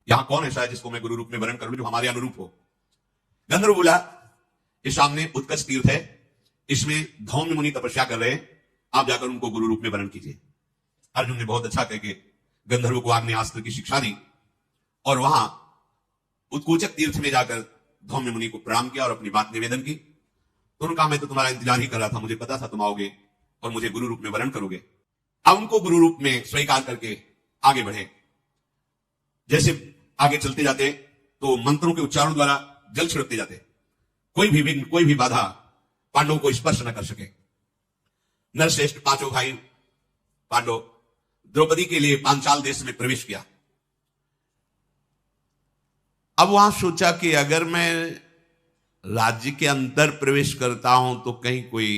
यहां कौन ऐसा है जिसको मैं गुरु रूप में वर्ण करूं जो हमारे अनुरूप हो? गंधर्व बोला, इस सामने उत्कर्ष तीर्थ है, इसमें धौम्य मुनि तपस्या कर रहे हैं, आप जाकर उनको गुरु रूप में वर्ण कीजिए। अर्जुन ने बहुत अच्छा कह के गंधर्व को आग्नेयास्त्र की शिक्षा दी और वहां उत्कोचक तीर्थ में जाकर धौम्य मुनि को प्रणाम किया और अपनी बात निवेदन की। तो उन्होंने कहा, मैं तो तुम्हारा इंतजार ही कर रहा था, मुझे पता था तुम आओगे और मुझे गुरु रूप में वर्ण करोगे। अब उनको गुरु रूप में स्वीकार करके आगे बढ़े। जैसे आगे चलते जाते तो मंत्रों के उच्चारण द्वारा जल छिड़कते जाते, कोई भी विघ्न, कोई भी बाधा पांडवों को स्पर्श न कर सके। नरश्रेष्ठ पांचों भाई पांडव द्रौपदी के लिए पांचाल देश में प्रवेश किया। अब वहां सोचा कि अगर मैं राज्य के अंदर प्रवेश करता हूं तो कहीं कोई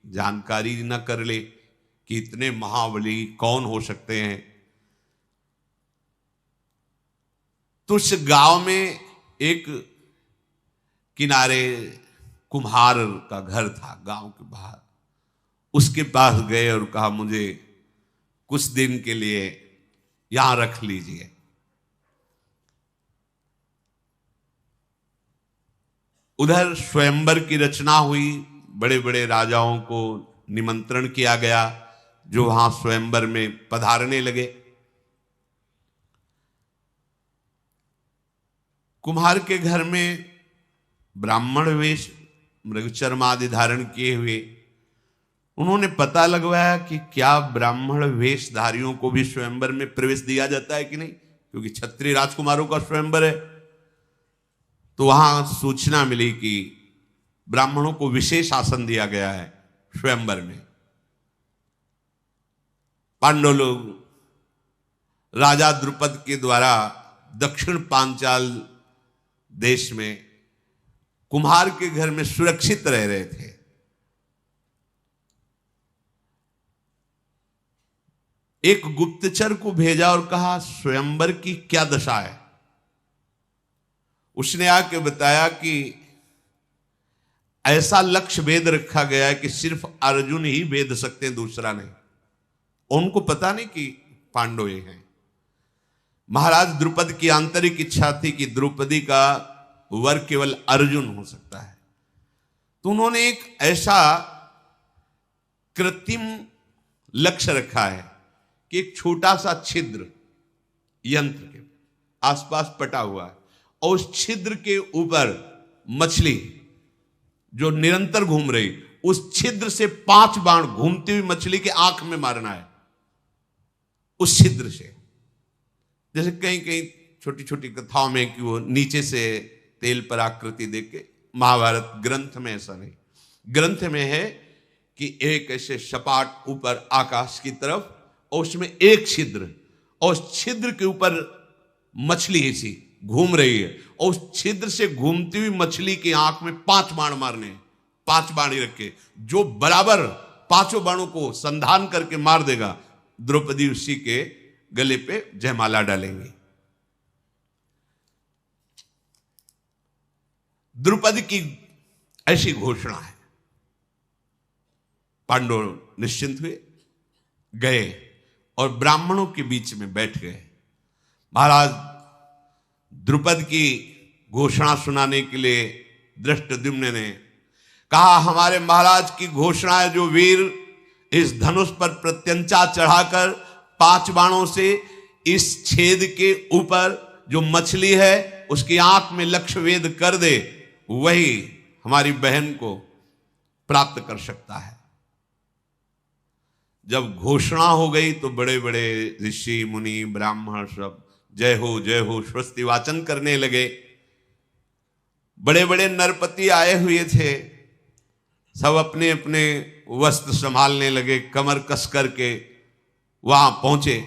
जानकारी न कर ले कि इतने महाबली कौन हो सकते हैं। तो उस गांव में एक किनारे कुम्हार का घर था गांव के बाहर, उसके पास गए और कहा, मुझे कुछ दिन के लिए यहां रख लीजिए। उधर स्वयंवर की रचना हुई, बड़े बड़े राजाओं को निमंत्रण किया गया जो वहां स्वयंवर में पधारने लगे। कुम्हार के घर में ब्राह्मण वेश मृगचर्म आदि धारण किए हुए, उन्होंने पता लगवाया कि क्या ब्राह्मण वेशधारियों को भी स्वयंवर में प्रवेश दिया जाता है कि नहीं, क्योंकि क्षत्रिय राजकुमारों का स्वयंवर है। तो वहां सूचना मिली कि ब्राह्मणों को विशेष आसन दिया गया है स्वयंवर में। पांडव लोग राजा द्रुपद के द्वारा दक्षिण पांचाल देश में कुम्हार के घर में सुरक्षित रह रहे थे। एक गुप्तचर को भेजा और कहा, स्वयंवर की क्या दशा है? उसने आके बताया कि ऐसा लक्ष्य वेद रखा गया है कि सिर्फ अर्जुन ही वेद सकते हैं, दूसरा नहीं। उनको पता नहीं कि पांडव ये हैं। महाराज द्रुपद की आंतरिक इच्छा थी कि द्रौपदी का वर केवल अर्जुन हो सकता है। तो उन्होंने एक ऐसा कृत्रिम लक्ष्य रखा है कि एक छोटा सा छिद्र यंत्र के आसपास पटा हुआ है और उस छिद्र के ऊपर मछली जो निरंतर घूम रही, उस छिद्र से 5 बाण घूमती हुई मछली के आंख में मारना है। उस छिद्र से, जैसे कहीं कहीं छोटी छोटी कथाओं में कि वो नीचे से तेल पर आकृति देख के, महाभारत ग्रंथ में ऐसा नहीं। ग्रंथ में है कि एक ऐसे सपाट ऊपर आकाश की तरफ और उसमें एक छिद्र, और उस छिद्र के ऊपर मछली ऐसी घूम रही है और उस छिद्र से घूमती हुई मछली की आंख में 5 बाण मारने, 5 बाण ही रखे, जो बराबर 5 बाणों को संधान करके मार देगा, द्रौपदी उसी के गले पे जयमाला डालेंगी। द्रौपदी की ऐसी घोषणा है। पांडव निश्चिंत हुए, गए और ब्राह्मणों के बीच में बैठ गए। महाराज द्रुपद की घोषणा सुनाने के लिए धृष्टद्युम्न ने कहा, हमारे महाराज की घोषणा है, जो वीर इस धनुष पर प्रत्यंचा चढ़ाकर 5 बाणों से इस छेद के ऊपर जो मछली है उसकी आंख में लक्ष्य वेद कर दे, वही हमारी बहन को प्राप्त कर सकता है। जब घोषणा हो गई तो बड़े बड़े ऋषि मुनि ब्राह्मण सब जय हो स्वस्ति वाचन करने लगे। बड़े बड़े नरपति आए हुए थे, सब अपने अपने वस्त्र संभालने लगे, कमर कस करके वहां पहुंचे।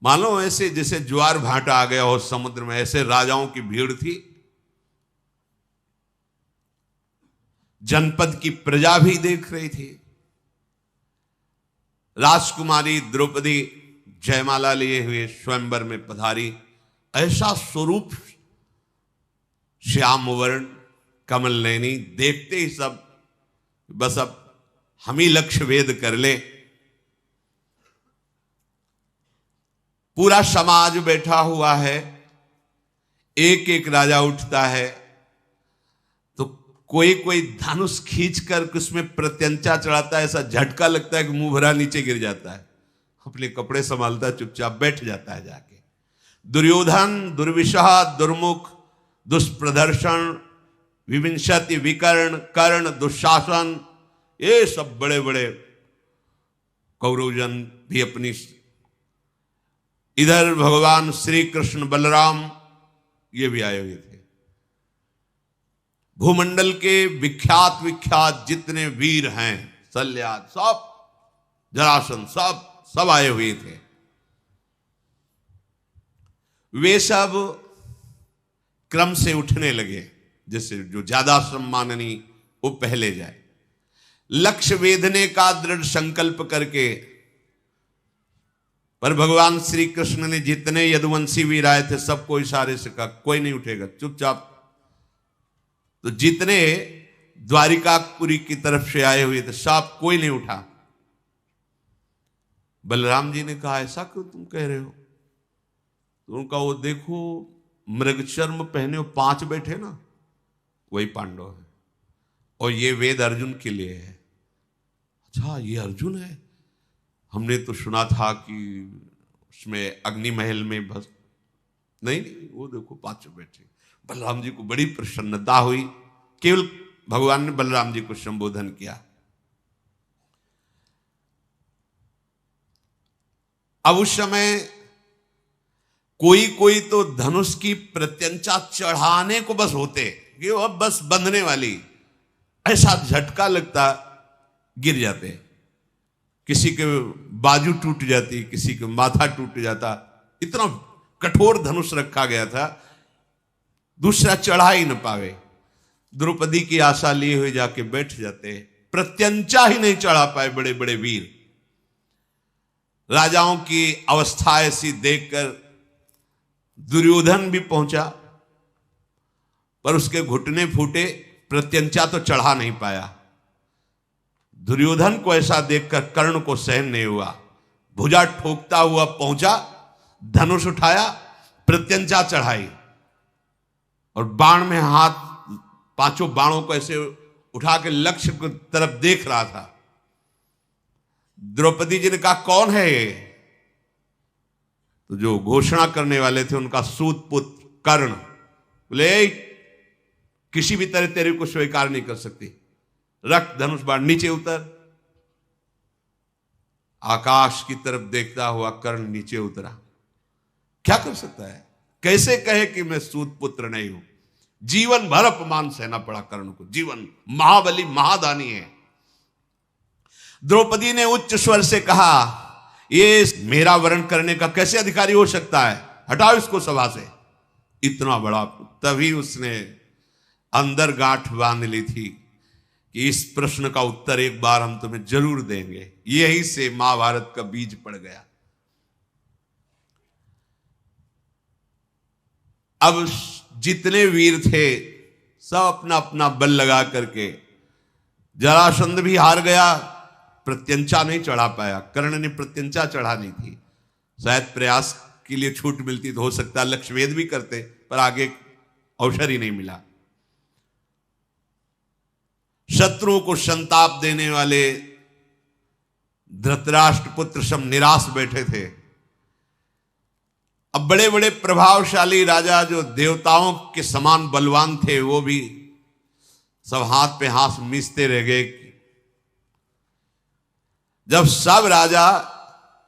मानो ऐसे जैसे ज्वार भाटा आ गया हो समुद्र में, ऐसे राजाओं की भीड़ थी। जनपद की प्रजा भी देख रही थी। राजकुमारी द्रौपदी जयमाला लिए हुए स्वयंवर में पधारी। ऐसा स्वरूप, श्याम वर्ण, कमल नयनी, देखते ही सब बस अब हम ही लक्ष्य वेद कर ले। पूरा समाज बैठा हुआ है, एक एक राजा उठता है तो कोई कोई धनुष खींच कर उसमें प्रत्यंचा चढ़ाता है, ऐसा झटका लगता है कि मुंह भरा नीचे गिर जाता है, अपने कपड़े संभालता है, चुपचाप बैठ जाता है जाके। दुर्योधन, दुर्विशह, दुर्मुख, दुष्प्रदर्शन, विविंशति, विकर्ण, कर्ण, दुशासन, ये सब बड़े बड़े कौरवजन भी अपनी, इधर भगवान श्री कृष्ण बलराम ये भी आए हुए थे। भूमंडल के विख्यात विख्यात जितने वीर हैं, शल्याद, सब, जरासंध, सब आए हुए थे। वे सब क्रम से उठने लगे, जैसे जो ज्यादा सम्माननीय वो पहले जाए। लक्ष्य वेधने का दृढ़ संकल्प करके, पर भगवान श्री कृष्ण ने जितने यदुवंशी वीर आए थे सबको इशारे से कहा कोई नहीं उठेगा, चुपचाप। तो जितने द्वारिकापुरी की तरफ से आए हुए थे सब कोई नहीं उठा। बलराम जी ने कहा ऐसा क्यों तुम कह रहे हो? तो उनका वो देखो मृगचर्म पहने हो 5 बैठे ना, वही पांडव है, और ये वेद अर्जुन के लिए है। अच्छा ये अर्जुन है, हमने तो सुना था कि उसमें अग्नि महल में बस नहीं, वो देखो 5 बैठे। बलराम जी को बड़ी प्रसन्नता हुई, केवल भगवान ने बलराम जी को संबोधन किया। अब उस समय कोई कोई तो धनुष की प्रत्यंचा चढ़ाने को बस होते कि वो अब बस बंधने वाली, ऐसा झटका लगता गिर जाते, किसी के बाजू टूट जाती, किसी के माथा टूट जाता, इतना कठोर धनुष रखा गया था, दूसरा चढ़ा ही न पावे। द्रौपदी की आशा लिए हुए जाके बैठ जाते, प्रत्यंचा ही नहीं चढ़ा पाए बड़े बड़े वीर। राजाओं की अवस्था ऐसी देखकर दुर्योधन भी पहुंचा, पर उसके घुटने फूटे, प्रत्यंचा तो चढ़ा नहीं पाया। दुर्योधन को ऐसा देखकर कर्ण को सहन नहीं हुआ, भुजा ठोकता हुआ पहुंचा, धनुष उठाया, प्रत्यंचा चढ़ाई और बाण में हाथ, 5 बाणों को ऐसे उठा के लक्ष्य की तरफ देख रहा था। द्रौपदी जी ने कहा कौन है ये? तो जो घोषणा करने वाले थे उनका सूत पुत्र कर्ण बोले किसी भी तरह तेरे को स्वीकार नहीं कर सकती, रख धनुष बाण, नीचे उतर। आकाश की तरफ देखता हुआ कर्ण नीचे उतरा। क्या कर सकता है, कैसे कहे कि मैं सूत पुत्र नहीं हूं? जीवन भर अपमान सहना पड़ा कर्ण को, जीवन, महाबली महादानी है। द्रौपदी ने उच्च स्वर से कहा ये मेरा वर्ण करने का कैसे अधिकारी हो सकता है, हटाओ इसको सभा से। इतना बड़ा, तभी उसने अंदर गांठ बांध ली थी कि इस प्रश्न का उत्तर एक बार हम तुम्हें जरूर देंगे। यही से महाभारत का बीज पड़ गया। अब जितने वीर थे सब अपना अपना बल लगा करके, जरासंध भी हार गया, प्रत्यंचा नहीं चढ़ा पाया, कर्ण ने प्रत्यंचा चढ़ा नहीं थी। शायद प्रयास के लिए छूट मिलती तो हो सकता लक्ष्यवेद भी करते, पर आगे अवसर ही नहीं मिला। शत्रुओं को संताप देने वाले धृतराष्ट्र पुत्र सब निराश बैठे थे। अब बड़े बड़े प्रभावशाली राजा जो देवताओं के समान बलवान थे वो भी सब हाथ पे हाथ मिसते रह गए। जब सब राजा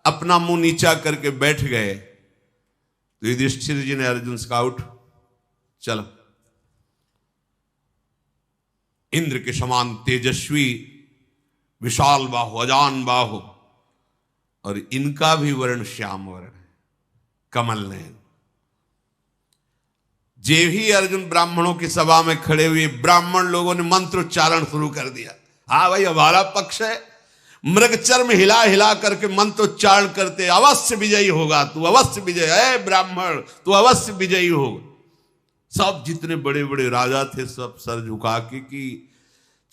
अपना मुंह नीचा करके बैठ गए तो युधिष्ठिर जी ने अर्जुन से कहा उठ चलो। इंद्र के समान तेजस्वी विशाल बाहु, अजान बाहु, और इनका भी वर्ण श्याम वर्ण है, कमल नयन। जे ही अर्जुन ब्राह्मणों की सभा में खड़े हुए, ब्राह्मण लोगों ने मंत्रोच्चारण शुरू कर दिया। हाँ भाई हमारा पक्ष है, मृगचर्म हिला हिला करके मंत्रोच्चारण करते, अवश्य विजयी होगा तू, अवश्य विजय है ब्राह्मण, तू अवश्य विजयी होगा। सब जितने बड़े बड़े राजा थे सब सर झुका के कि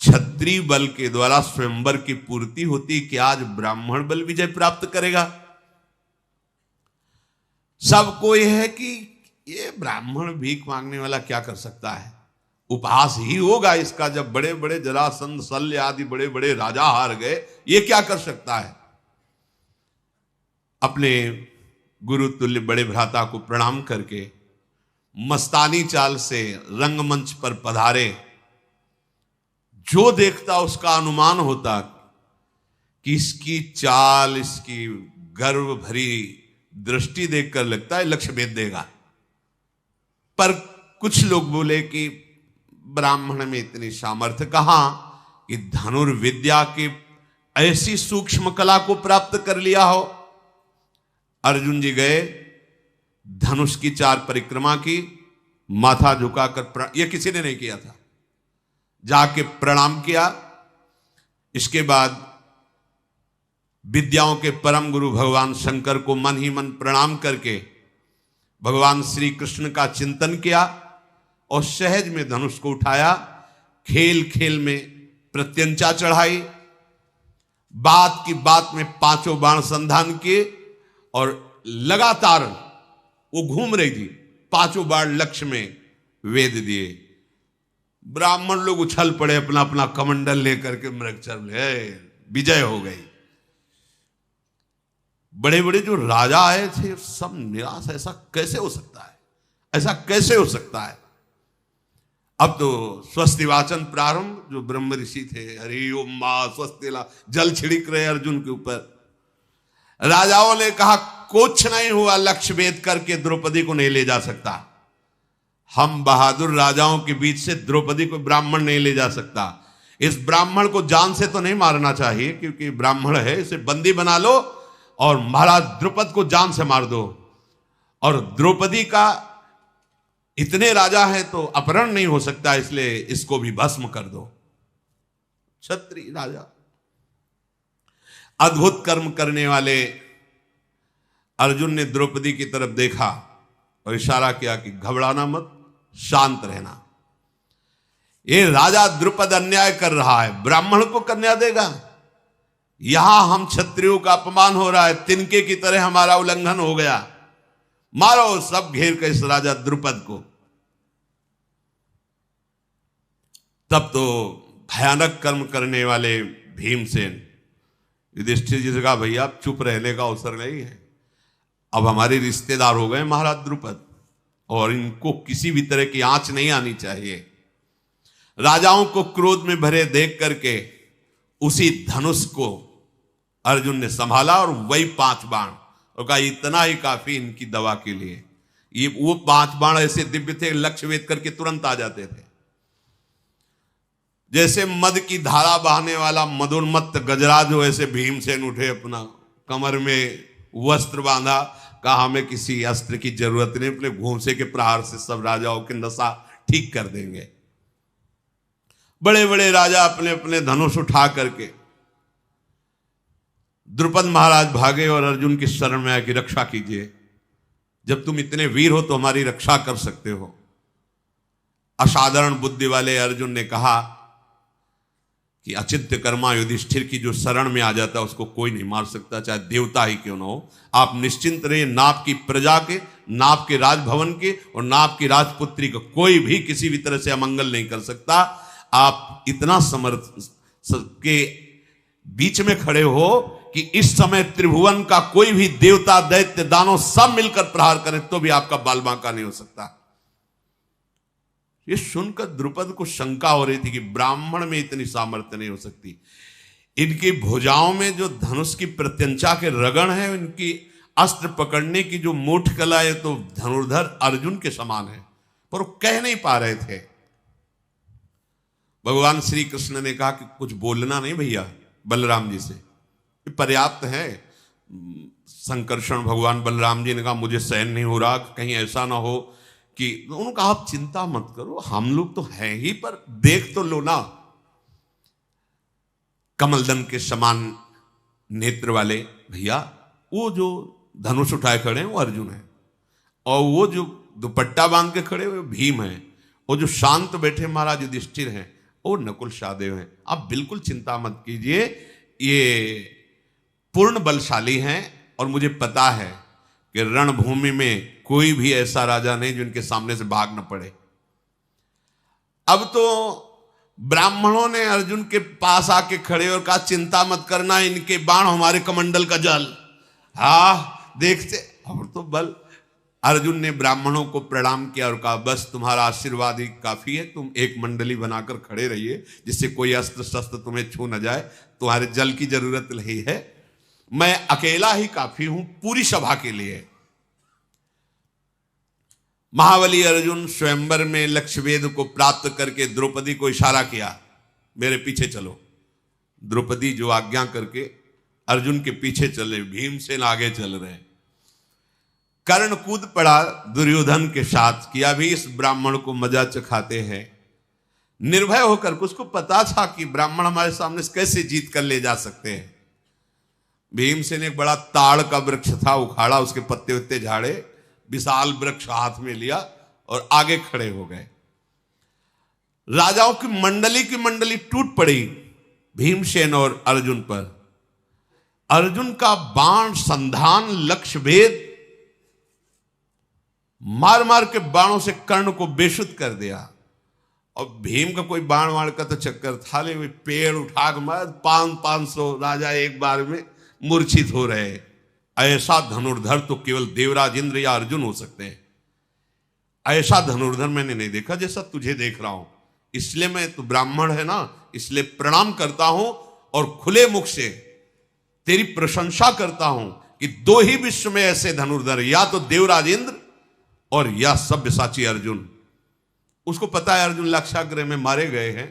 क्षत्रिय बल के द्वारा स्वयंवर की पूर्ति होती कि आज ब्राह्मण बल विजय प्राप्त करेगा। सबको यह है कि ये ब्राह्मण भीख मांगने वाला क्या कर सकता है, उपहास ही होगा इसका। जब बड़े बड़े जरासंध शल्य आदि बड़े बड़े राजा हार गए, ये क्या कर सकता है। अपने गुरु तुल्य बड़े भ्राता को प्रणाम करके मस्तानी चाल से रंगमंच पर पधारे। जो देखता उसका अनुमान होता कि इसकी चाल, इसकी गर्व भरी दृष्टि देखकर लगता है लक्ष्य भेद देगा। पर कुछ लोग बोले कि ब्राह्मण में इतनी सामर्थ्य कहां कि धनुर्विद्या की ऐसी सूक्ष्म कला को प्राप्त कर लिया हो। अर्जुन जी गए, धनुष की 4 परिक्रमा की, माथा झुकाकर, यह किसी ने नहीं किया था, जाके प्रणाम किया। इसके बाद विद्याओं के परम गुरु भगवान शंकर को मन ही मन प्रणाम करके भगवान श्री कृष्ण का चिंतन किया और सहज में धनुष को उठाया। खेल खेल में प्रत्यंचा चढ़ाई, बात की बात में 5 बाण संधान किए और लगातार वो घूम रही थी, 5 बाण लक्ष्य में वेद दिए। ब्राह्मण लोग उछल पड़े अपना अपना कमंडल लेकर के, मृगचर ले विजय हो गई। बड़े बड़े जो राजा आए थे सब निराश, ऐसा कैसे हो सकता है, ऐसा कैसे हो सकता है। अब तो स्वस्ति वाचन प्रारंभ, जो ब्रह्म ऋषि थे, हरि ओम मां स्वस्ति ला, जल छिड़क रहे अर्जुन के ऊपर। राजाओं ने कहा कुछ नहीं हुआ, लक्ष्य भेद करके द्रौपदी को नहीं ले जा सकता। हम बहादुर राजाओं के बीच से द्रौपदी को ब्राह्मण नहीं ले जा सकता। इस ब्राह्मण को जान से तो नहीं मारना चाहिए क्योंकि ब्राह्मण है, इसे बंदी बना लो और महाराज द्रुपद को जान से मार दो। और द्रौपदी का इतने राजा हैं तो अपहरण नहीं हो सकता, इसलिए इसको भी भस्म कर दो। क्षत्रिय राजा, अद्भुत कर्म करने वाले अर्जुन ने द्रौपदी की तरफ देखा और इशारा किया कि घबराना मत, शांत रहना। ये राजा द्रुपद अन्याय कर रहा है, ब्राह्मण को कन्या देगा। यहां हम क्षत्रियों का अपमान हो रहा है, तिनके की तरह हमारा उल्लंघन हो गया। मारो सब घेर के इस राजा द्रुपद को। तब तो भयानक कर्म करने वाले भीमसेन युधिष्ठिर जी से कहा, भैया आप चुप रहने का अवसर नहीं है, अब हमारे रिश्तेदार हो गए महाराज द्रुपद और इनको किसी भी तरह की आंच नहीं आनी चाहिए। राजाओं को क्रोध में भरे देख करके उसी धनुष को अर्जुन ने संभाला और वही 5 बाण, और कहा इतना ही काफी इनकी दवा के लिए। ये वो 5 बाण ऐसे दिव्य थे, लक्ष्य भेद करके तुरंत आ जाते थे। जैसे मद की धारा बहाने वाला मदोन्मत्त गजराज हो, ऐसे भीमसेन उठे, अपना कमर में वस्त्र बांधा, कहा हमें किसी अस्त्र की जरूरत नहीं, अपने घूंसे के प्रहार से सब राजाओं की नशा ठीक कर देंगे। बड़े बड़े राजा अपने अपने धनुष उठा करके, द्रुपद महाराज भागे और अर्जुन की शरण में आके रक्षा कीजिए, जब तुम इतने वीर हो तो हमारी रक्षा कर सकते हो। असाधारण बुद्धि वाले अर्जुन ने कहा कि अचिंत्य कर्मा युधिष्ठिर की जो शरण में आ जाता है उसको कोई नहीं मार सकता, चाहे देवता ही क्यों ना हो। आप निश्चिंत रहिए, ना आपकी प्रजा के, ना आपके राजभवन के और ना आपकी राजपुत्री को कोई भी किसी भी तरह से अमंगल नहीं कर सकता। आप इतना समर्थ के बीच में खड़े हो कि इस समय त्रिभुवन का कोई भी देवता, दैत्य, दानव सब मिलकर प्रहार करें तो भी आपका बाल बांका नहीं हो सकता। ये सुनकर द्रुपद को शंका हो रही थी कि ब्राह्मण में इतनी सामर्थ्य नहीं हो सकती। इनकी भुजाओं में जो धनुष की प्रत्यंचा के रगड़ है, इनकी अस्त्र पकड़ने की जो मूठ कला है, तो धनुर्धर अर्जुन के समान है, पर वो कह नहीं पा रहे थे। भगवान श्री कृष्ण ने कहा कि कुछ बोलना नहीं भैया बलराम जी से, ये पर्याप्त है। संकर्षण भगवान बलराम जी ने कहा मुझे सहन नहीं हो रहा, कहीं ऐसा ना हो कि, उन्होंने कहा आप चिंता मत करो, हम लोग तो हैं ही, पर देख तो लो ना। कमलदन के समान नेत्र वाले भैया, वो जो धनुष उठाए खड़े हैं वो अर्जुन है, और वो जो दुपट्टा बांध के खड़े हुए भीम है, और जो शांत बैठे महाराज युधिष्ठिर हैं वो नकुल सहदेव हैं। आप बिल्कुल चिंता मत कीजिए, ये पूर्ण बलशाली हैं और मुझे पता है कि कि रणभूमि में कोई भी ऐसा राजा नहीं जो इनके सामने से भाग न पड़े। अब तो ब्राह्मणों ने अर्जुन के पास आके खड़े और कहा, चिंता मत करना, इनके बाण हमारे कमंडल का जल। हाँ देखते, और तो बल। अर्जुन ने ब्राह्मणों को प्रणाम किया और कहा, बस तुम्हारा आशीर्वाद ही काफी है, तुम एक मंडली बनाकर खड़े रहिए जिससे कोई अस्त्र शस्त्र तुम्हें छू न जाए, तुम्हारे जल की जरूरत नहीं है, मैं अकेला ही काफी हूं पूरी सभा के लिए। महाबली अर्जुन स्वयंवर में लक्ष्यवेद को प्राप्त करके द्रौपदी को इशारा किया, मेरे पीछे चलो। द्रौपदी जो आज्ञा करके अर्जुन के पीछे चले, भीमसेन आगे चल रहे। कर्ण कूद पड़ा दुर्योधन के साथ कि अभी इस ब्राह्मण को मजा चखाते हैं। निर्भय होकर, उसको पता था कि ब्राह्मण हमारे सामने कैसे जीत कर ले जा सकते हैं। भीमसेन एक बड़ा ताड़ का वृक्ष था, उखाड़ा, उसके पत्ते उत्ते झाड़े, विशाल वृक्ष हाथ में लिया और आगे खड़े हो गए। राजाओं की मंडली टूट पड़ी भीमसेन और अर्जुन पर। अर्जुन का बाण संधान लक्ष्य भेद मार मार के बाणों से कर्ण को बेशुद्ध कर दिया। और भीम का कोई बाण वाण का तो चक्कर था ले, पेड़ उठा के मार 500 राजा एक बार में मूर्छित हो रहे। ऐसा धनुर्धर तो केवल देवराज इंद्र या अर्जुन हो सकते हैं। ऐसा धनुर्धर मैंने नहीं देखा जैसा तुझे देख रहा हूं। इसलिए मैं, तू ब्राह्मण है ना, इसलिए प्रणाम करता हूं और खुले मुख से तेरी प्रशंसा करता हूं कि दो ही विश्व में ऐसे धनुर्धर, या तो देवराज इंद्र और या सब्यसाची अर्जुन। उसको पता है अर्जुन लक्षागृह में मारे गए हैं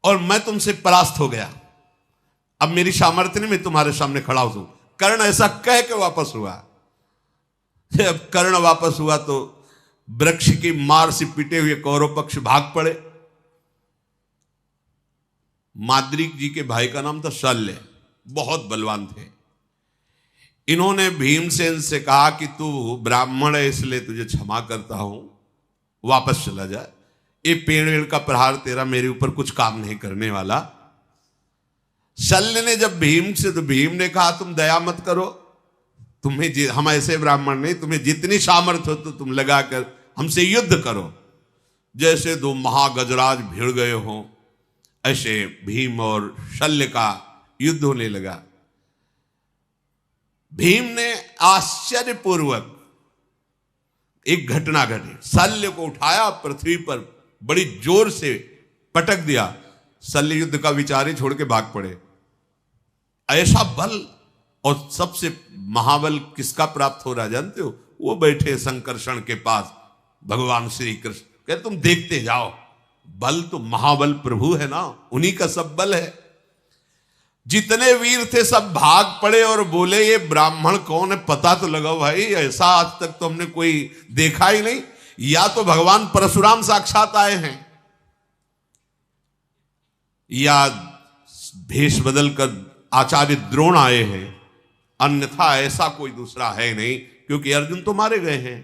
और मैं तुमसे परास्त हो गया, अब मेरी सामर्थ्य नहीं, मैं तुम्हारे सामने खड़ा हूं। कर्ण ऐसा कह के वापस हुआ। जब कर्ण वापस हुआ तो वृक्ष की मार से पिटे हुए कौरव पक्ष भाग पड़े। माद्रीक जी के भाई का नाम था शल्य, बहुत बलवान थे। इन्होंने भीमसेन से कहा कि तू ब्राह्मण है इसलिए तुझे क्षमा करता हूं, वापस चला जा। ये पेड़ का प्रहार तेरा मेरे ऊपर कुछ काम नहीं करने वाला। शल्य ने जब भीम से, तो भीम ने कहा तुम दया मत करो, तुम्हें, हम ऐसे ब्राह्मण नहीं, तुम्हें जितनी सामर्थ्य हो तो तुम लगाकर हमसे युद्ध करो। जैसे दो महागजराज भिड़ गए हों ऐसे भीम और शल्य का युद्ध होने लगा। भीम ने आश्चर्यपूर्वक एक घटना घटी, शल्य को उठाया, पृथ्वी पर बड़ी जोर से पटक दिया। शल्य युद्ध का विचार ही छोड़ के भाग पड़े। ऐसा बल, और सबसे महाबल किसका प्राप्त हो रहा जानते हो? वो बैठे संकर्षण के पास भगवान श्री कृष्ण। कहते तुम देखते जाओ, बल तो महाबल प्रभु है ना, उन्हीं का सब बल है। जितने वीर थे सब भाग पड़े और बोले ये ब्राह्मण कौन है, पता तो लगाओ भाई, ऐसा आज तक तो हमने कोई देखा ही नहीं। या तो भगवान परशुराम साक्षात आए हैं, या भेष बदल कर आचार्य द्रोण आए हैं, अन्यथा ऐसा कोई दूसरा है नहीं, क्योंकि अर्जुन तो मारे गए हैं।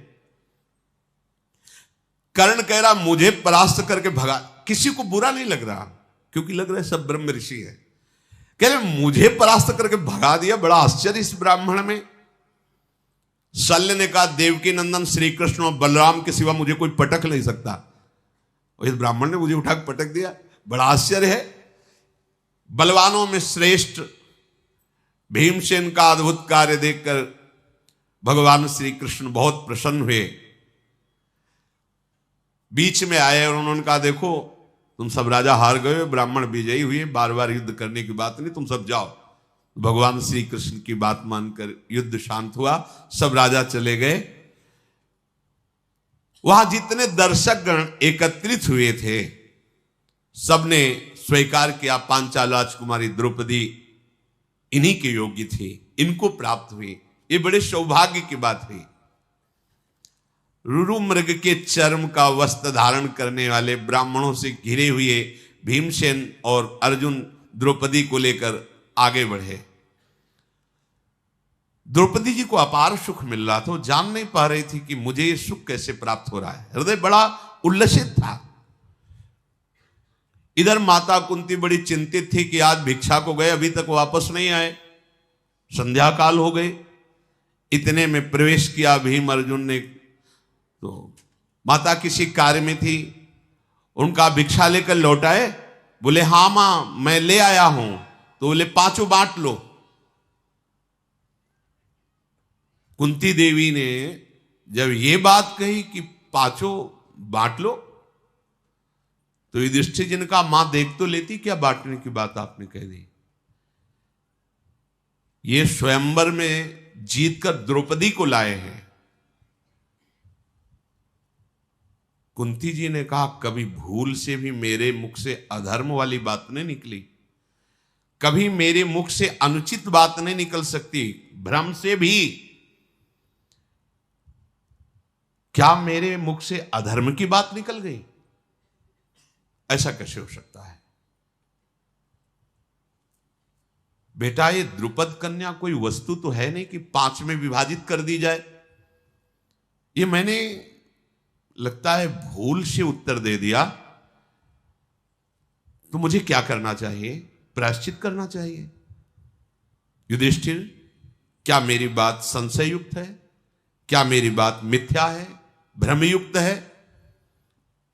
कर्ण कह रहा मुझे परास्त करके भगा, किसी को बुरा नहीं लग रहा क्योंकि लग रहा है सब ब्रह्म ऋषि है। कह रहे मुझे परास्त करके भगा दिया, बड़ा आश्चर्य इस ब्राह्मण में। शल्य ने कहा देवकी नंदन श्री कृष्ण और बलराम के सिवा मुझे कोई पटक नहीं सकता, और इस ब्राह्मण ने मुझे उठा के पटक दिया, बड़ा आश्चर्य है। बलवानों में श्रेष्ठ भीमसेन का अद्भुत कार्य देखकर भगवान श्री कृष्ण बहुत प्रसन्न हुए। बीच में आए और उन्होंने कहा देखो तुम सब राजा हार गए, ब्राह्मण विजयी हुए, बार बार युद्ध करने की बात नहीं, तुम सब जाओ। भगवान श्री कृष्ण की बात मानकर युद्ध शांत हुआ, सब राजा चले गए। वहां जितने दर्शक गण एकत्रित हुए थे सबने स्वीकार किया पांचाल राजकुमारी द्रौपदी इन्हीं के योग्य थी, इनको प्राप्त हुई। ये बड़े सौभाग्य की बात हुई। रुरु मृग के चर्म का वस्त्र धारण करने वाले ब्राह्मणों से घिरे हुए भीमसेन और अर्जुन द्रौपदी को लेकर आगे बढ़े। द्रौपदी जी को अपार सुख मिल रहा था, वो जान नहीं पा रही थी कि मुझे ये सुख कैसे प्राप्त हो रहा है। हृदय बड़ा उल्लसित था। इधर माता कुंती बड़ी चिंतित थी कि आज भिक्षा को गए, अभी तक वापस नहीं आए। संध्या काल हो गई। इतने में प्रवेश किया भीम अर्जुन ने। तो माता किसी कार्य में थी, उनका भिक्षा लेकर लौटाए। बोले हाँ मां मैं ले आया हूं। तो बोले पांचों बांट लो। कुंती देवी ने जब ये बात कही कि पांचों बांट लो, तो युधिष्ठिर जी ने कहा मां देख तो लेती, क्या बांटने की बात आपने कह दी। ये स्वयंवर में जीतकर द्रौपदी को लाए हैं। कुंती जी ने कहा कभी भूल से भी मेरे मुख से अधर्म वाली बात नहीं निकली, कभी मेरे मुख से अनुचित बात नहीं निकल सकती। भ्रम से भी क्या मेरे मुख से अधर्म की बात निकल गई? ऐसा कैसे हो सकता है? बेटा ये द्रुपद कन्या कोई वस्तु तो है नहीं कि 5 में विभाजित कर दी जाए। ये मैंने लगता है भूल से उत्तर दे दिया, तो मुझे क्या करना चाहिए? प्रायश्चित करना चाहिए। युधिष्ठिर, क्या मेरी बात संशययुक्त है? क्या मेरी बात मिथ्या है, भ्रमयुक्त है?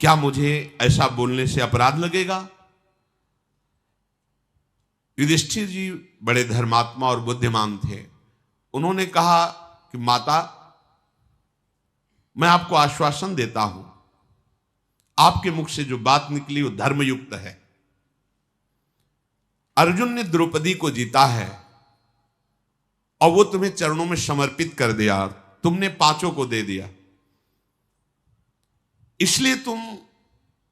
क्या मुझे ऐसा बोलने से अपराध लगेगा? युधिष्ठिर जी बड़े धर्मात्मा और बुद्धिमान थे। उन्होंने कहा कि माता मैं आपको आश्वासन देता हूं, आपके मुख से जो बात निकली वो धर्मयुक्त है। अर्जुन ने द्रौपदी को जीता है और वो तुम्हें चरणों में समर्पित कर दिया, तुमने 5 को दे दिया। इसलिए तुम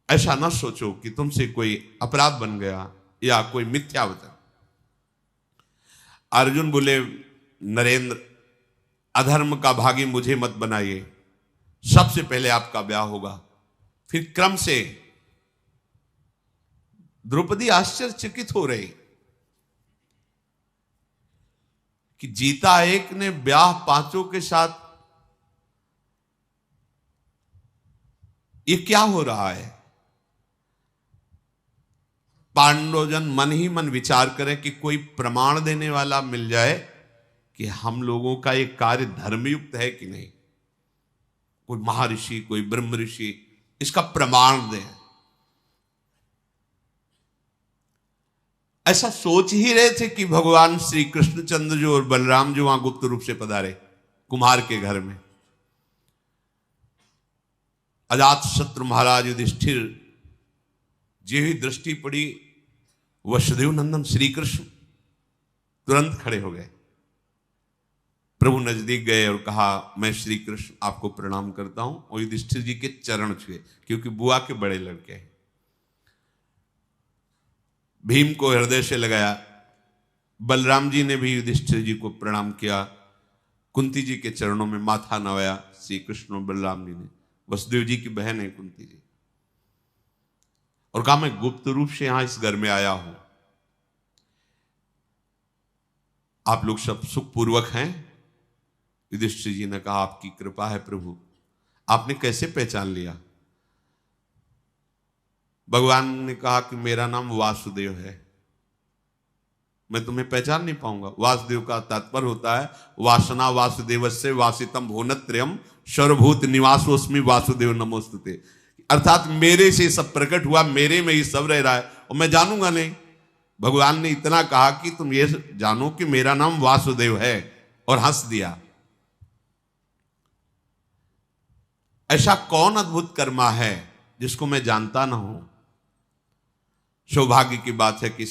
ऐसा ना सोचो कि तुमसे कोई अपराध बन गया या कोई मिथ्या वचन। अर्जुन बोले नरेंद्र, अधर्म का भागी मुझे मत बनाइए। सबसे पहले आपका ब्याह होगा, फिर क्रम से। द्रौपदी आश्चर्यचकित हो रही कि जीता एक ने, ब्याह 5 के साथ, ये क्या हो रहा है? पांडवजन मन ही मन विचार करें कि कोई प्रमाण देने वाला मिल जाए कि हम लोगों का ये कार्य धर्मयुक्त है कि नहीं। कोई महर्षि, कोई ब्रह्म ऋषि इसका प्रमाण दें। ऐसा सोच ही रहे थे कि भगवान श्री कृष्णचंद्र जो और बलराम जो वहां गुप्त रूप से पधारे कुम्हार के घर में। अजात शत्रु महाराज युधिष्ठिर जी ही दृष्टि पड़ी, वसुदेव नंदन श्री कृष्ण तुरंत खड़े हो गए। प्रभु नजदीक गए और कहा मैं श्री कृष्ण आपको प्रणाम करता हूं, और युधिष्ठिर जी के चरण छुए, क्योंकि बुआ के बड़े लड़के हैं। भीम को हृदय से लगाया। बलराम जी ने भी युधिष्ठिर जी को प्रणाम किया। कुंती जी के चरणों में माथा नवाया श्री कृष्ण और बलराम जी ने। वसुदेव जी की बहन है कुंती जी, और कहा मैं गुप्त रूप से यहां इस घर में आया हूं, आप लोग सब सुखपूर्वक हैं? युधिष्ठिर जी ने कहा आपकी कृपा है प्रभु। आपने कैसे पहचान लिया? भगवान ने कहा कि मेरा नाम वासुदेव है, मैं तुम्हें पहचान नहीं पाऊंगा। वासुदेव का तात्पर्य होता है वासना वासुदेवस्य वासितम भुवनत्रयम् सर्वभूत निवासोस्मि वासुदेव नमोस्तुते। अर्थात मेरे से सब प्रकट हुआ, मेरे में ही सब रह रहा है, और मैं जानूंगा नहीं। भगवान ने इतना कहा कि तुम ये जानो कि मेरा नाम वासुदेव है, और हंस दिया। ऐसा कौन अद्भुत कर्मा है जिसको मैं जानता ना हूं? सौभाग्य की बात है कि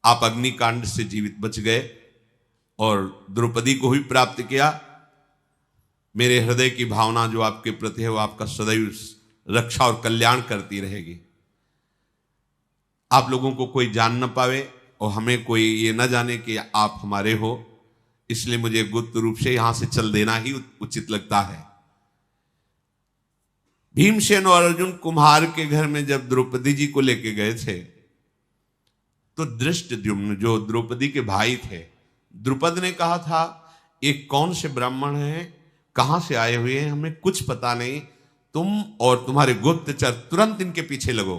आप अग्निकांड से जीवित बच गए और द्रौपदी को ही प्राप्त किया। मेरे हृदय की भावना जो आपके प्रति है वो आपका सदैव रक्षा और कल्याण करती रहेगी। आप लोगों को कोई जान न पावे और हमें कोई ये न जाने कि आप हमारे हो, इसलिए मुझे गुप्त रूप से यहां से चल देना ही उचित लगता है। भीमसेन और अर्जुन कुम्हार के घर में जब द्रौपदी जी को लेके गए थे, तो धृष्टद्युम्न जो द्रौपदी के भाई थे, द्रुपद ने कहा था ये कौन से ब्राह्मण हैं, कहां से आए हुए हैं, हमें कुछ पता नहीं, तुम और तुम्हारे गुप्तचर तुरंत इनके पीछे लगो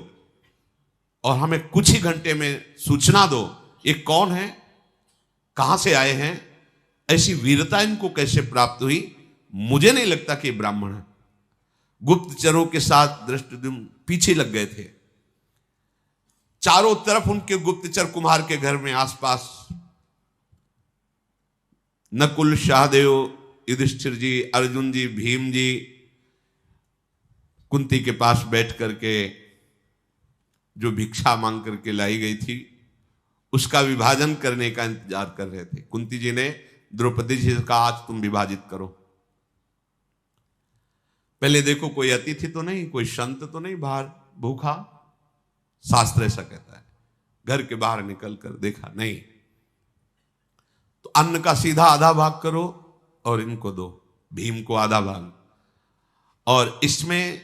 और हमें कुछ ही घंटे में सूचना दो ये कौन है, कहां से आए हैं, ऐसी वीरता इनको कैसे प्राप्त हुई? मुझे नहीं लगता कि ब्राह्मण है। गुप्तचरों के साथ दृष्टिद्युम्न पीछे लग गए थे। चारों तरफ उनके गुप्तचर कुम्हार के घर में आसपास नकुल, सहदेव, युधिष्ठिर जी, अर्जुन जी, भीम जी कुंती के पास बैठ करके जो भिक्षा मांग करके लाई गई थी उसका विभाजन करने का इंतजार कर रहे थे। कुंती जी ने द्रौपदी जी से कहा, आज तुम विभाजित करो। पहले देखो कोई अतिथि तो नहीं, कोई संत तो नहीं बाहर भूखा, शास्त्र ऐसा कहता है। घर के बाहर निकल कर देखा, नहीं, तो अन्न का सीधा आधा भाग करो और इनको दो, भीम को आधा भाग, और इसमें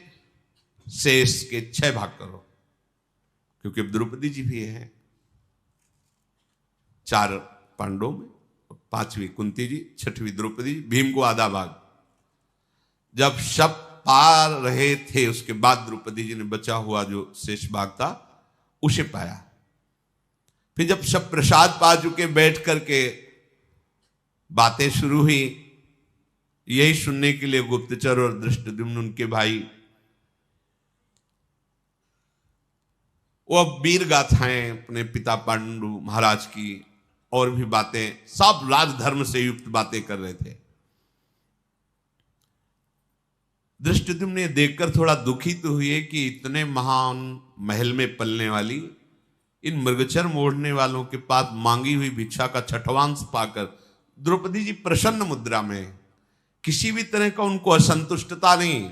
शेष के 6 भाग करो, क्योंकि अब द्रौपदी जी भी है। 4 पांडवों में, 5वीं कुंती जी, 6वीं द्रौपदी जी, भीम को आधा भाग। जब सब पा रहे थे उसके बाद द्रौपदी जी ने बचा हुआ जो शेष भाग था उसे पाया। फिर जब सब प्रसाद पा चुके बैठ करके बातें शुरू हुई, यही सुनने के लिए गुप्तचर और दृष्टिद्युम्न उनके भाई वो अब वीर गाथाएं अपने पिता पांडु महाराज की और भी बातें, सब राजधर्म से युक्त बातें कर रहे थे। दृष्टिद्युम्न ने देखकर थोड़ा दुखी तो हुए कि इतने महान महल में पलने वाली इन मृगचर मोड़ने वालों के पास मांगी हुई भिक्षा का छठवांश पाकर द्रौपदी जी प्रसन्न मुद्रा में, किसी भी तरह का उनको असंतुष्टता नहीं,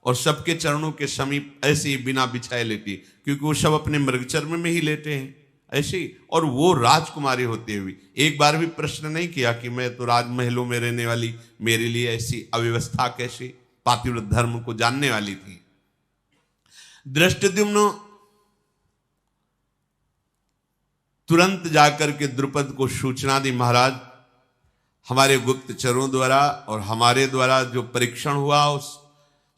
और सबके चरणों के समीप ऐसे ही बिना बिछाए लेटी, क्योंकि वो सब अपने मृगचर में ही लेटे हैं ऐसे ही, और वो राजकुमारी होते हुए एक बार भी प्रश्न नहीं किया कि मैं तो राजमहलों में रहने वाली, मेरे लिए ऐसी अव्यवस्था कैसे? पातिव्रत धर्म को जानने वाली थी। दृष्टिद्युम्न तुरंत जाकर के द्रुपद को सूचना दी, महाराज हमारे गुप्तचरों द्वारा और हमारे द्वारा जो परीक्षण हुआ उस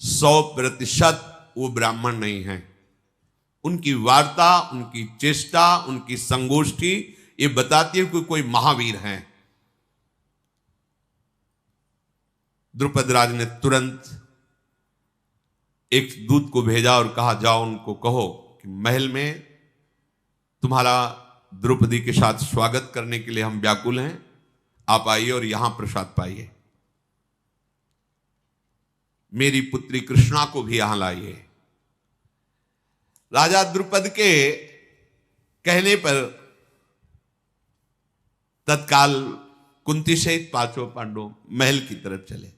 100% वो ब्राह्मण नहीं है। उनकी वार्ता, उनकी चेष्टा, उनकी संगोष्ठी ये बताती है कि कोई महावीर हैं। द्रुपद राज ने तुरंत एक दूत को भेजा और कहा, जाओ उनको कहो कि महल में तुम्हारा द्रौपदी के साथ स्वागत करने के लिए हम व्याकुल हैं, आप आइए और यहां प्रसाद पाइए। मेरी पुत्री कृष्णा को भी यहां लाइए। राजा द्रुपद के कहने पर तत्काल कुंती सहित 5 पांडव महल की तरफ चले।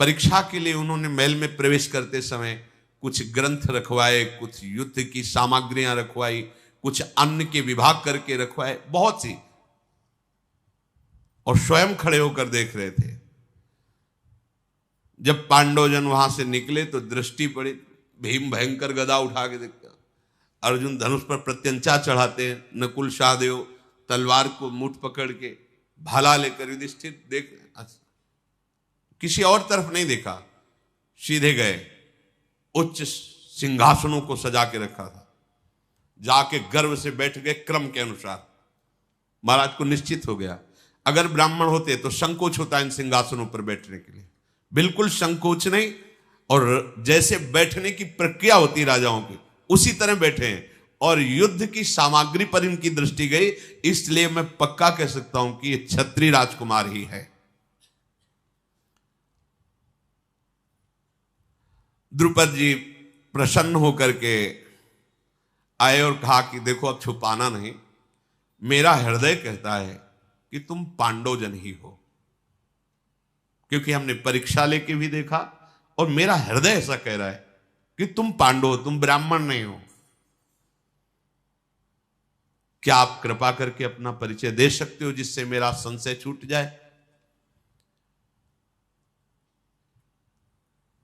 परीक्षा के लिए उन्होंने महल में प्रवेश करते समय कुछ ग्रंथ रखवाए, कुछ युद्ध की सामग्रियां रखवाई, कुछ अन्न के विभाग करके रखवाए, बहुत सी, और स्वयं खड़े होकर देख रहे थे। जब पांडवजन वहां से निकले तो दृष्टि पड़ी, भीम भयंकर गदा उठा के देखता, अर्जुन धनुष पर प्रत्यंचा चढ़ाते, नकुल सहदेव तलवार को मुठ पकड़ के भाला लेकर, युधिष्ठिर देख, किसी और तरफ नहीं देखा, सीधे गए। उच्च सिंहासनों को सजा के रखा था, जाके गर्व से बैठ गए क्रम के अनुसार। महाराज को निश्चित हो गया अगर ब्राह्मण होते तो संकोच होता इन सिंहासनों पर बैठने के लिए, बिल्कुल संकोच नहीं, और जैसे बैठने की प्रक्रिया होती राजाओं की उसी तरह बैठे हैं, और युद्ध की सामग्री पर इनकी दृष्टि गई, इसलिए मैं पक्का कह सकता हूं कि ये क्षत्रिय राजकुमार ही है। द्रुपद जी प्रसन्न होकर के आए और कहा कि देखो अब छुपाना नहीं, मेरा हृदय कहता है कि तुम पांडवजन ही हो, क्योंकि हमने परीक्षा लेके भी देखा और मेरा हृदय ऐसा कह रहा है कि तुम पांडव हो, तुम ब्राह्मण नहीं हो। क्या आप कृपा करके अपना परिचय दे सकते हो जिससे मेरा संशय छूट जाए?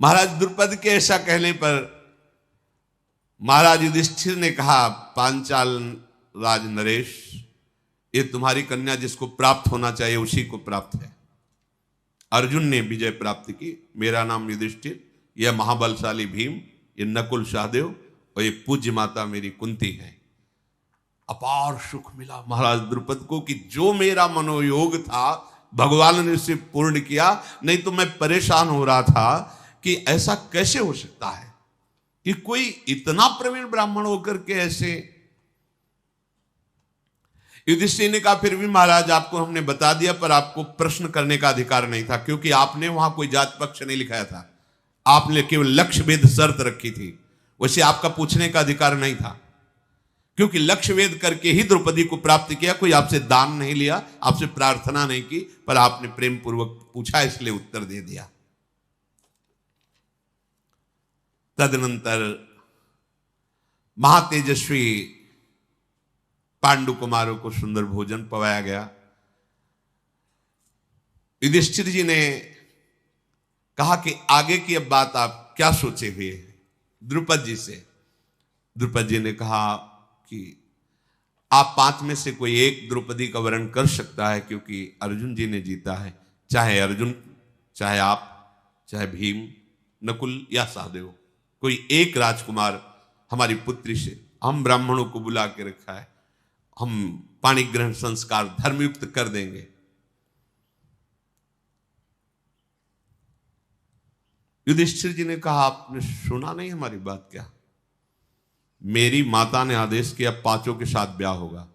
महाराज द्रुपद के ऐसा कहने पर महाराज युधिष्ठिर ने कहा, पांचाल राज नरेश, ये तुम्हारी कन्या जिसको प्राप्त होना चाहिए उसी को प्राप्त है। अर्जुन ने विजय प्राप्त की, मेरा नाम युधिष्ठिर, यह महाबलशाली भीम, ये नकुल सहदेव और ये पूज्य माता मेरी कुंती है। अपार सुख मिला महाराज द्रुपद को कि जो मेरा मनोयोग था भगवान ने उसे पूर्ण किया, नहीं तो मैं परेशान हो रहा था कि ऐसा कैसे हो सकता है कि कोई इतना प्रवीण ब्राह्मण होकर के ऐसे। युधिष्ठिर ने कहा फिर भी महाराज आपको हमने बता दिया, पर आपको प्रश्न करने का अधिकार नहीं था, क्योंकि आपने वहां कोई जात पक्ष नहीं लिखाया था, आपने केवल लक्ष्य भेद शर्त रखी थी, वैसे आपका पूछने का अधिकार नहीं था, क्योंकि लक्ष्य वेद करके ही द्रौपदी को प्राप्त किया, कोई आपसे दान नहीं लिया, आपसे प्रार्थना नहीं की, पर आपने प्रेम पूर्वक पूछा इसलिए उत्तर दे दिया। तदनंतर महातेजस्वी पांडु कुमारों को सुंदर भोजन पवाया गया। युधिष्ठिर जी ने कहा कि आगे की अब बात आप क्या सोचे हुए हैं द्रुपद जी से। द्रुपद जी ने कहा कि आप 5 में से कोई एक द्रौपदी का वर्ण कर सकता है, क्योंकि अर्जुन जी ने जीता है, चाहे अर्जुन, चाहे आप, चाहे भीम, नकुल या सहदेव, कोई एक राजकुमार हमारी पुत्री से, हम ब्राह्मणों को बुला के रखा है, हम पाणी ग्रहण संस्कार धर्मयुक्त कर देंगे। युधिष्ठिर जी ने कहा आपने सुना नहीं हमारी बात क्या? मेरी माता ने आदेश किया 5 के साथ ब्याह होगा,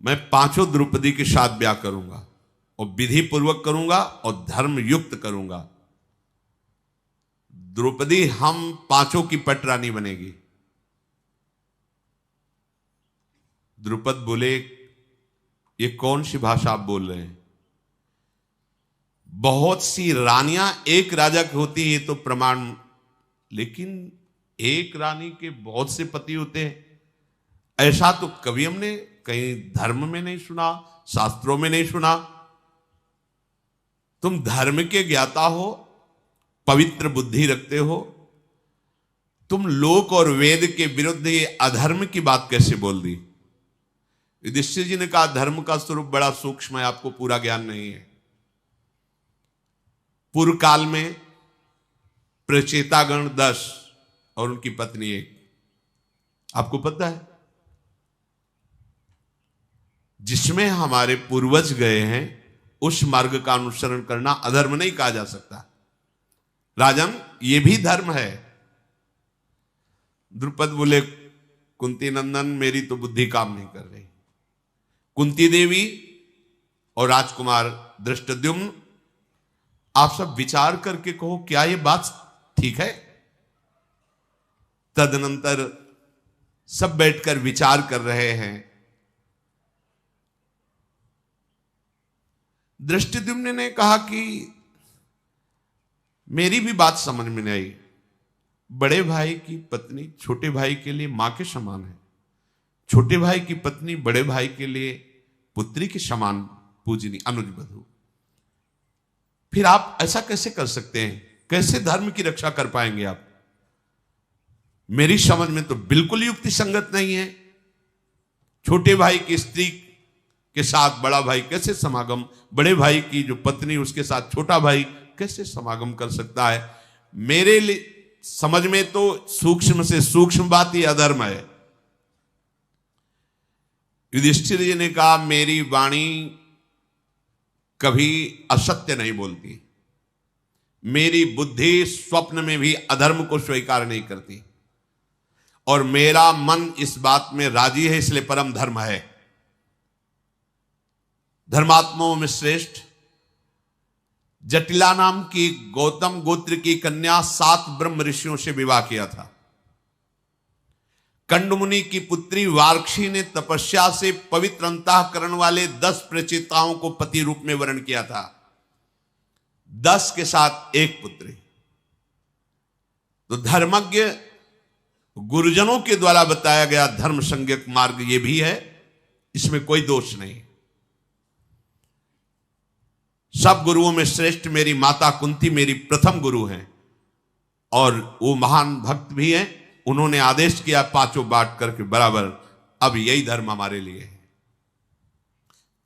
मैं 5 द्रौपदी के साथ ब्याह करूंगा और विधि पूर्वक करूंगा और धर्म युक्त करूंगा। द्रौपदी हम 5 की पटरानी बनेगी। द्रुपद बोले ये कौन सी भाषा आप बोल रहे हैं? बहुत सी रानियां एक राजा की होती है ये तो प्रमाण, लेकिन एक रानी के बहुत से पति होते हैं, ऐसा तो कभी हमने कहीं धर्म में नहीं सुना, शास्त्रों में नहीं सुना। तुम धर्म के ज्ञाता हो, पवित्र बुद्धि रखते हो, तुम लोक और वेद के विरुद्ध ये अधर्म की बात कैसे बोल दी? युधिष्ठिर जी ने कहा धर्म का स्वरूप बड़ा सूक्ष्म है, आपको पूरा ज्ञान नहीं है। पूर्व काल में प्रचेतागण 10 और उनकी पत्नी 1, आपको पता है, जिसमें हमारे पूर्वज गए हैं उस मार्ग का अनुसरण करना अधर्म नहीं कहा जा सकता। राजन ये भी धर्म है। द्रुपद बोले कुंती नंदन मेरी तो बुद्धि काम नहीं कर रही। कुंती देवी और राजकुमार धृष्टद्युम्न आप सब विचार करके कहो क्या ये बात ठीक है? तदनंतर सब बैठकर विचार कर रहे हैं। धृष्टद्युम्न ने कहा कि मेरी भी बात समझ में नहीं आई। बड़े भाई की पत्नी छोटे भाई के लिए मां के समान है, छोटे भाई की पत्नी बड़े भाई के लिए पुत्री के समान पूजनी अनुज बधू। फिर आप ऐसा कैसे कर सकते हैं? कैसे धर्म की रक्षा कर पाएंगे आप? मेरी समझ में तो बिल्कुल युक्ति संगत नहीं है। छोटे भाई की स्त्री के साथ बड़ा भाई कैसे समागम, बड़े भाई की जो पत्नी उसके साथ छोटा भाई कैसे समागम कर सकता है? मेरे लिए समझ में तो सूक्ष्म से सूक्ष्म बात ही अधर्म है। युधिष्ठिर जी ने कहा मेरी वाणी कभी असत्य नहीं बोलती, मेरी बुद्धि स्वप्न में भी अधर्म को स्वीकार नहीं करती, और मेरा मन इस बात में राजी है, इसलिए परम धर्म है। धर्मात्माओं में श्रेष्ठ जटिला नाम की गौतम गोत्र की कन्या 7 ब्रह्म ऋषियों से विवाह किया था। कंडमुनि की पुत्री वार्क्षी ने तपस्या से पवित्र अंतःकरण वाले 10 प्रचेताओं को पति रूप में वर्ण किया था, 10 के साथ एक पुत्री। तो धर्मज्ञ गुरुजनों के द्वारा बताया गया धर्म संज्ञक मार्ग ये भी है, इसमें कोई दोष नहीं। सब गुरुओं में श्रेष्ठ मेरी माता कुंती मेरी प्रथम गुरु हैं, और वो महान भक्त भी हैं। उन्होंने आदेश किया 5 बांट करके बराबर, अब यही धर्म हमारे लिए है।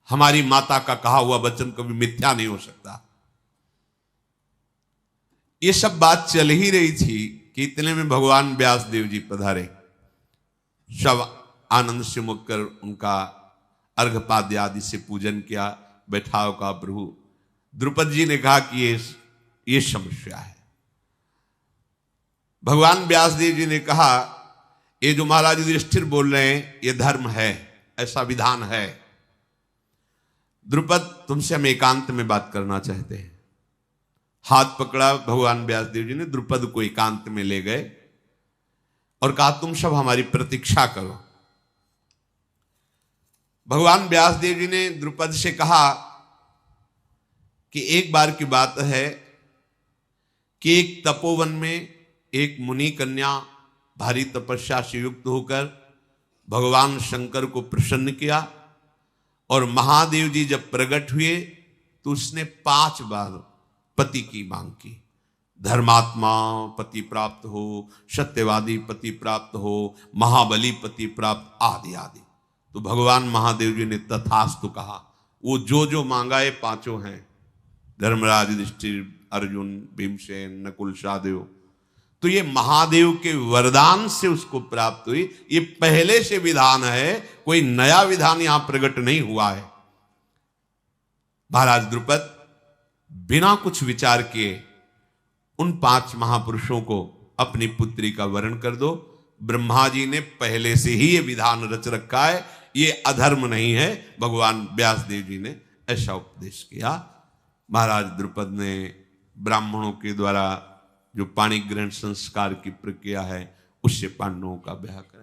हमारी माता का कहा हुआ वचन कभी मिथ्या नहीं हो सकता। ये सब बात चल ही रही थी कि इतने में भगवान व्यास देव जी पधारे। सब आनंद से मुक्त कर उनका अर्घपाद्य आदि से पूजन किया। बैठाओ का प्रभु। द्रुपद जी ने कहा कि ये समस्या है। भगवान व्यासदेव जी ने कहा ये जो महाराज युधिष्ठिर बोल रहे हैं ये धर्म है, ऐसा विधान है। द्रुपद तुमसे हम एकांत में बात करना चाहते हैं। हाथ पकड़ा भगवान व्यासदेव जी ने, द्रुपद को एकांत में ले गए और कहा तुम सब हमारी प्रतीक्षा करो। भगवान व्यासदेव जी ने द्रुपद से कहा कि एक बार की बात है कि एक तपोवन में एक मुनि कन्या भारी तपस्या से युक्त होकर भगवान शंकर को प्रसन्न किया और महादेव जी जब प्रकट हुए तो उसने 5 बार पति की मांग की। धर्मात्मा पति प्राप्त हो, सत्यवादी पति प्राप्त हो, महाबली पति प्राप्त आदि आदि। तो भगवान महादेव जी ने तथास्तु कहा। वो जो जो मांगा ये 5 हैं, धर्मराज, युधिष्ठिर, अर्जुन, भीमसेन, नकुल, सहदेव। तो ये महादेव के वरदान से उसको प्राप्त हुई। ये पहले से विधान है, कोई नया विधान यहां प्रकट नहीं हुआ है। महाराज द्रुपद बिना कुछ विचार किए उन 5 महापुरुषों को अपनी पुत्री का वरण कर दो। ब्रह्मा जी ने पहले से ही ये विधान रच रखा है, ये अधर्म नहीं है। भगवान व्यासदेव जी ने ऐसा उपदेश किया। महाराज द्रुपद ने ब्राह्मणों के द्वारा जो पाणी ग्रहण संस्कार की प्रक्रिया है उससे पांडवों का ब्याह करा।